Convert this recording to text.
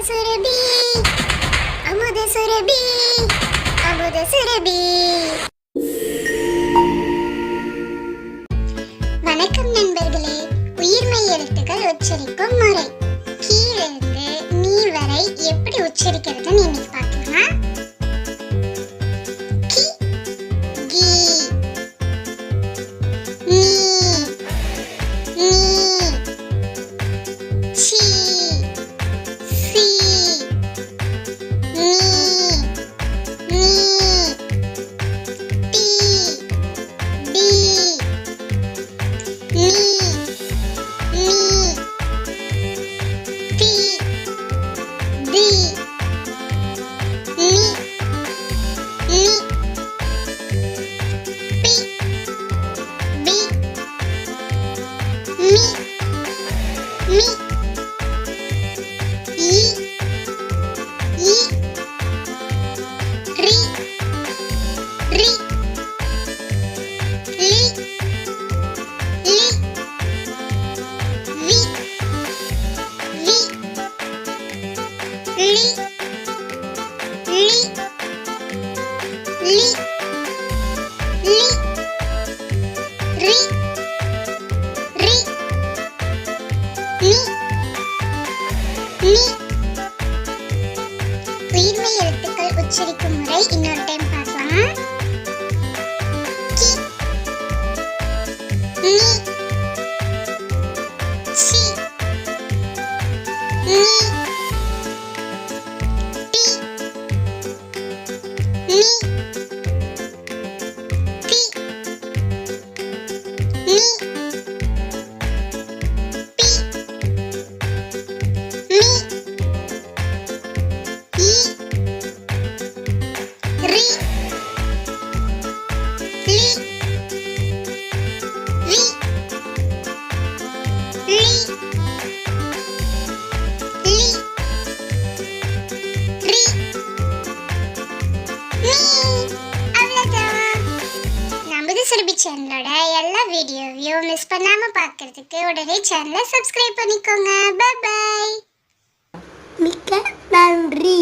சுரபி அமுத சுரபி அமுத சுரபி. வணக்கம் நண்பர்களே. உயிர்மெய் எழுத்துக்கள் உச்சரிக்கும் முறை கீழிருந்து நீ வரை எப்படி உச்சரிக்கிறதுன்னு இன்னைக்கு பார்க்கலாம். கி கி நீ நீ சி சி நீ நீ டி டி நீ நீ டி டி நீ நீ பி பி மீ மீ ஈ ஈ ரி ரி லி லி வி வி லி லி லி லி ரி ரி நீ நீ. உயிர்மெய் எழுத்துக்கள் உச்சரிக்கும் முறை இன்னொரு டைம் பார்க்கலாம். கி நீ சி நீ டி நீ டி நீ பி மீ ஈ ரி லி வி லி லி ரி மீ. அவ்வளவுதான். நமது சுரபி சேனலோட எல்லா வீடியோவையும் மிஸ் பண்ணாம பார்க்கிறதுக்கு உடனே சேனலை சப்ஸ்கிரைப் பண்ணிக்கோங்க. Bye bye. மிக்க நன்றி.